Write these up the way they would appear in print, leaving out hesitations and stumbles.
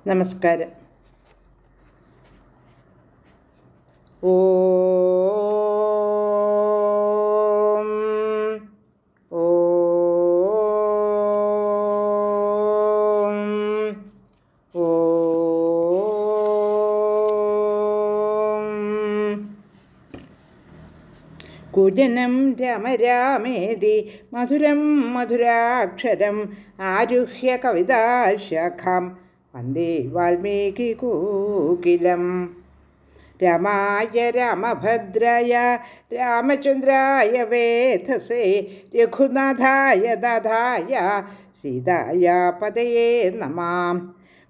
നമസ്കാരം. ഓം ഓം ഓം. കുജനം രമരാമേതി മധുരം മധുരാക്ഷരം ആരുഹ്യ കവിതാശാഖാം വന്ദേ വാൽമീകികോകിലം. രാമായ രാമഭദ്രായ രാമചന്ദ്രായ വേധസേ രഘുനാഥായ ദാതായ സീതായ പതയേ നമാം.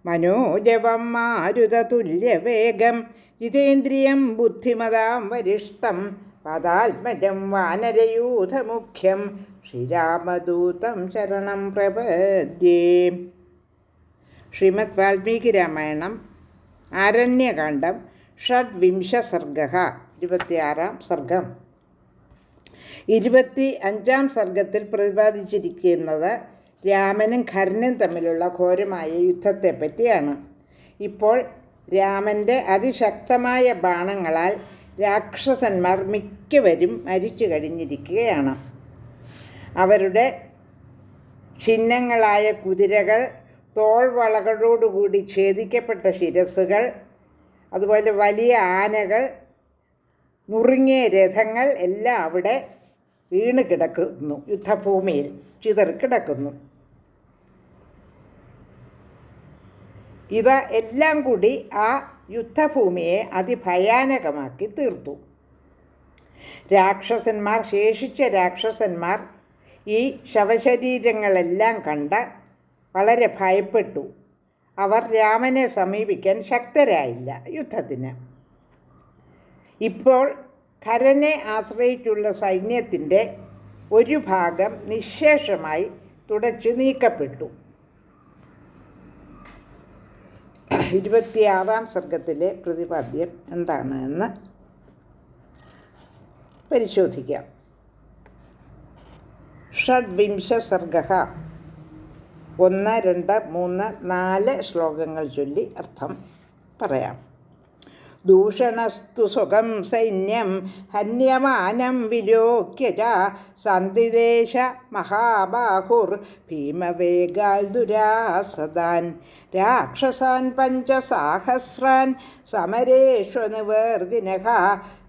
മനോജവം മാരുതതുല്യവേഗം ജിതേന്ദ്രിയം ബുദ്ധിമതാം വരിഷ്ഠം പദാത്മജം വാനരയൂഥമുഖ്യം ശ്രീരാമദൂതം ശരണം പ്രപദ്യേ. ശ്രീമദ് വാൽമീകി രാമായണം ആരണ്യകാണ്ഡം ഷഡ്വിംശ സർഗഃ 26-ാം സർഗം. 25-ാം സർഗത്തിൽ പ്രതിപാദിച്ചിരിക്കുന്നത് രാമനും ഖരനും തമ്മിലുള്ള ഘോരമായ യുദ്ധത്തെ പറ്റിയാണ്. ഇപ്പോൾ രാമൻ്റെ അതിശക്തമായ ബാണങ്ങളാൽ രാക്ഷസന്മാർ മിക്കവരും മരിച്ചു കഴിഞ്ഞിരിക്കുകയാണ്. അവരുടെ ഛിന്നങ്ങളായ കുതിരകൾ, തോൾവളകളോടുകൂടി ഛേദിക്കപ്പെട്ട ശിരസ്സുകൾ, അതുപോലെ വലിയ ആനകൾ, നുറുങ്ങിയ രഥങ്ങൾ എല്ലാം അവിടെ വീണ് കിടക്കുന്നു, യുദ്ധഭൂമിയിൽ ചിതറിക്കിടക്കുന്നു. ഇവ എല്ലാം കൂടി ആ യുദ്ധഭൂമിയെ അതിഭയാനകമാക്കി തീർത്തു. ശേഷിച്ച രാക്ഷസന്മാർ ഈ ശവശരീരങ്ങളെല്ലാം കണ്ട് വളരെ ഭയപ്പെട്ടു. അവർ രാമനെ സമീപിക്കാൻ ശക്തരായില്ല യുദ്ധത്തിന്. ഇപ്പോൾ ഖരനെ ആശ്രയിച്ചുള്ള സൈന്യത്തിൻ്റെ ഒരു ഭാഗം നിശ്ശേഷമായി തുടച്ചു നീക്കപ്പെട്ടു. 26-ാം സർഗത്തിലെ പ്രതിപാദ്യം എന്താണ് എന്ന് പരിശോധിക്കാം. ഷഡ്വിംശ സർഗഃ 1, 2, 3, 4 ശ്ലോകങ്ങൾ ചൊല്ലി അർത്ഥം പറയാം. ദൂഷണസ്തു സുഖം സൈന്യം ഹന്യമാനം വിലോക്യ ച സന്ധിദേശ മഹാബാഹുർ ഭീമവേഗാൽ ദുരാസദാൻ രാക്ഷസാൻ പഞ്ചസാഹസ്രാൻ സമരേഷു നിവർദിനഃ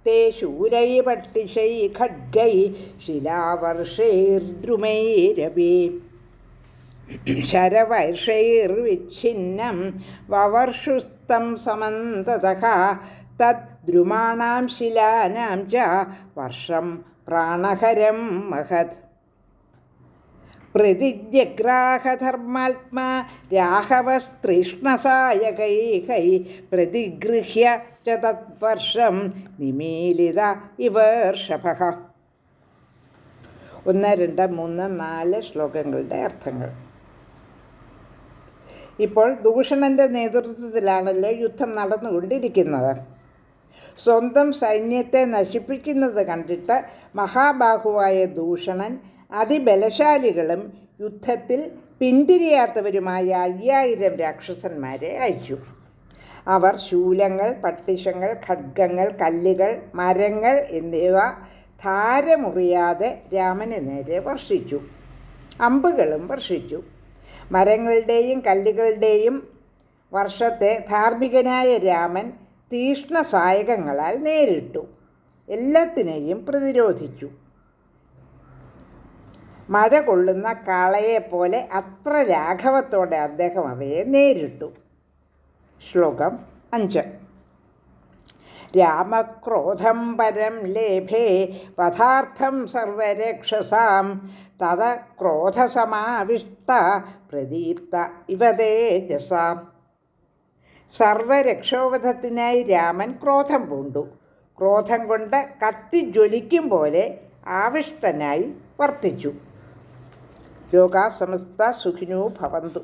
തേ ശൂലൈ പട്ടിശൈ ഖഡ്ഗൈ ശിലാവർഷൈർദ്രുമൈരപി ശരവർഷൈർവിച്ഛിന്നം വവർഷുസ്തം സമന്തതഃ തദ്ദ്രുമാണാം ശിലാനാം ച വർഷം പ്രാണഹരം മഹത്. പ്രതിജഗ്രാഹധർമാത്മാ രാഘവസ്തൃഷ്ണസായകൈഹൈ പ്രതിഗൃഹ്യ ച തദ്വർഷം നിമീലിത ഇവർഷഭഃ. 1, 2, 3, 4 ശ്ലോകങ്ങളുടെ അർത്ഥങ്ങൾ. ഇപ്പോൾ ദൂഷണൻ്റെ നേതൃത്വത്തിലാണല്ലോ യുദ്ധം നടന്നുകൊണ്ടിരിക്കുന്നത്. സ്വന്തം സൈന്യത്തെ നശിപ്പിക്കുന്നത് കണ്ടിട്ട് മഹാബാഹുവായ ദൂഷണൻ അതിബലശാലികളും യുദ്ധത്തിൽ പിന്തിരിയാത്തവരുമായ 5000 രാക്ഷസന്മാരെ അയച്ചു. അവർ ശൂലങ്ങൾ, പട്ടിശങ്ങൾ, ഖഡ്ഗങ്ങൾ, കല്ലുകൾ, മരങ്ങൾ എന്നിവ ധാരമുറിയാതെ രാമന് നേരെ വർഷിച്ചു. അമ്പുകളും വർഷിച്ചു. മരങ്ങളുടെയും കല്ലുകളുടെയും വർഷത്തെ ധാർമ്മികനായ രാമൻ തീക്ഷ്ണസായകങ്ങളാൽ നേരിട്ടു. എല്ലാത്തിനെയും പ്രതിരോധിച്ചു. മഴ കൊള്ളുന്ന കാളയെപ്പോലെ അത്ര ലാഘവത്തോടെ അദ്ദേഹം അവയെ നേരിട്ടു. ശ്ലോകം 5. രാമക്രോധം പരം ലേഭേ വധാർത്ഥം സർവരക്ഷസാം തത ക്രോധസമാവിഷ്ട പ്രദീപ്ത ഇവ തേജസാം. സർവരക്ഷോവധത്തിനായി രാമൻ ക്രോധം പൂണ്ടു. ക്രോധം കൊണ്ട് കത്തിജ്വലിക്കും പോലെ ആവിഷ്ടനായി വർത്തിച്ചു. ലോകാ സമസ്ത സുഖിനോ ഭവന്തു.